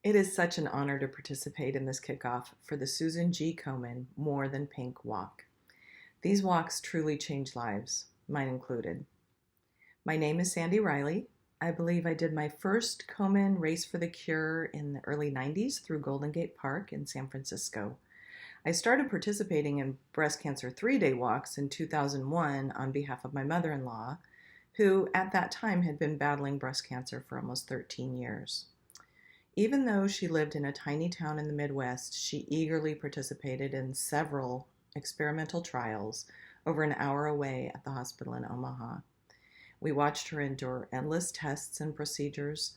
It is such an honor to participate in this kickoff for the Susan G. Komen More Than Pink Walk. These walks truly change lives, mine included. My name is Sandy Reilly. I believe I did my first Komen Race for the Cure in the early 90s through Golden Gate Park in San Francisco. I started participating in breast cancer 3-day walks in 2001 on behalf of my mother-in-law, who at that time had been battling breast cancer for almost 13 years. Even though she lived in a tiny town in the Midwest, she eagerly participated in several experimental trials over an hour away at the hospital in Omaha. We watched her endure endless tests and procedures.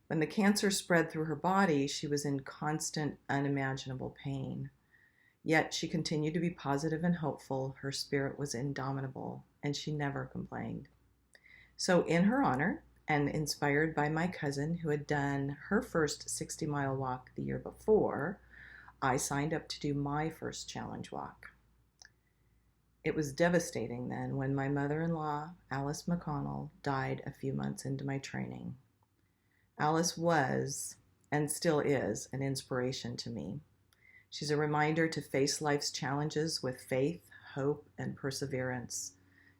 When the cancer spread through her body, she was in constant, unimaginable pain. Yet she continued to be positive and hopeful. Her spirit was indomitable, and she never complained. So in her honor, and inspired by my cousin who had done her first 60-mile walk the year before, I signed up to do my first challenge walk. It was devastating then when my mother-in-law, Alice McConnell, died a few months into my training. Alice was, and still is, an inspiration to me. She's a reminder to face life's challenges with faith, hope, and perseverance,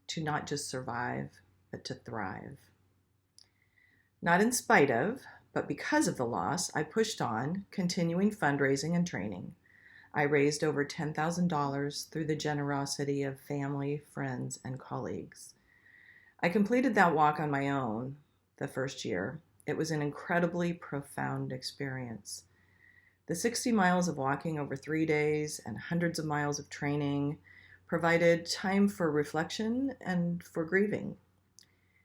to not just survive, but to thrive. Not in spite of, but because of the loss, I pushed on, continuing fundraising and training. I raised over $10,000 through the generosity of family, friends, and colleagues. I completed that walk on my own the first year. It was an incredibly profound experience. The 60 miles of walking over 3 days and hundreds of miles of training provided time for reflection and for grieving.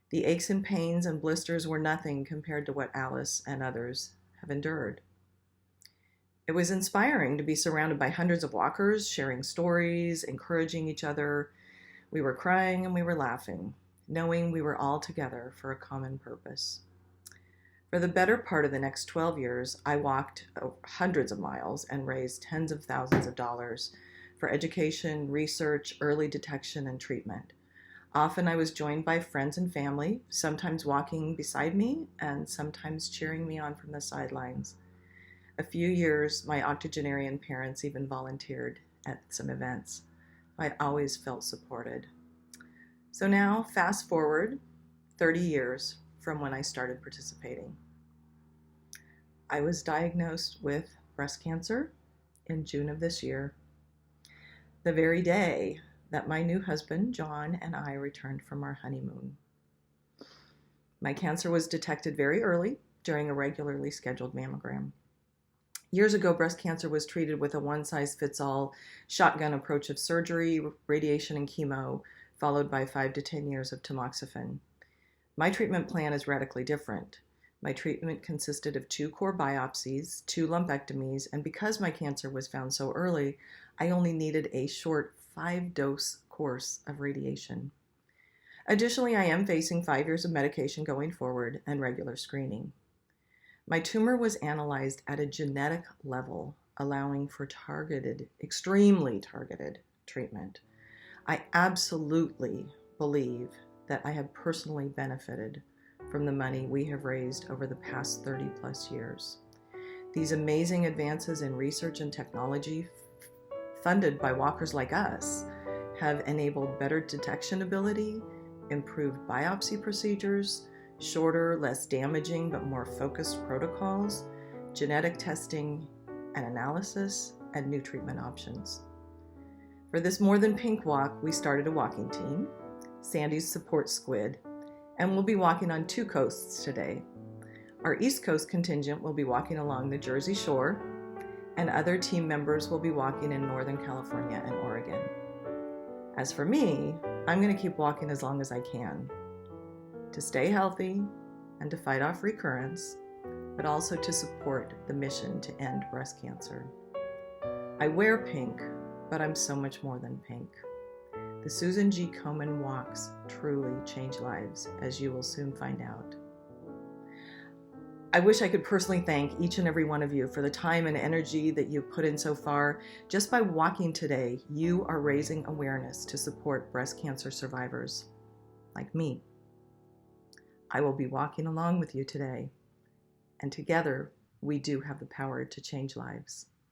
The aches and pains and blisters were nothing compared to what Alice and others have endured. It was inspiring to be surrounded by hundreds of walkers, sharing stories, encouraging each other. We were crying and we were laughing, knowing we were all together for a common purpose. For the better part of the next 12 years, I walked hundreds of miles and raised tens of thousands of dollars for education, research, early detection, and treatment. Often I was joined by friends and family, sometimes walking beside me and sometimes cheering me on from the sidelines. A few years, my octogenarian parents even volunteered at some events. I always felt supported. So now, fast forward 30 years from when I started participating. I was diagnosed with breast cancer in June of this year, the very day that my new husband, John, and I returned from our honeymoon. My cancer was detected very early during a regularly scheduled mammogram. Years ago, breast cancer was treated with a one-size-fits-all shotgun approach of surgery, radiation, and chemo, followed by 5 to 10 years of tamoxifen. My treatment plan is radically different. My treatment consisted of 2 core biopsies, 2 lumpectomies, and because my cancer was found so early, I only needed a short 5-dose course of radiation. Additionally, I am facing 5 years of medication going forward and regular screening. My tumor was analyzed at a genetic level, allowing for targeted, extremely targeted treatment. I absolutely believe that I have personally benefited from the money we have raised over the past 30 plus years. These amazing advances in research and technology funded by walkers like us have enabled better detection ability, improved biopsy procedures, shorter, less damaging, but more focused protocols, genetic testing and analysis, and new treatment options. For this More Than Pink walk, we started a walking team, Sandy's Support Squid, and we'll be walking on 2 coasts today. Our East Coast contingent will be walking along the Jersey Shore, and other team members will be walking in Northern California and Oregon. As for me, I'm going to keep walking as long as I can, to stay healthy and to fight off recurrence, but also to support the mission to end breast cancer. I wear pink, but I'm so much more than pink. The Susan G. Komen walks truly change lives, as you will soon find out. I wish I could personally thank each and every one of you for the time and energy that you've put in so far. Just by walking today, you are raising awareness to support breast cancer survivors like me. I will be walking along with you today, and together we do have the power to change lives.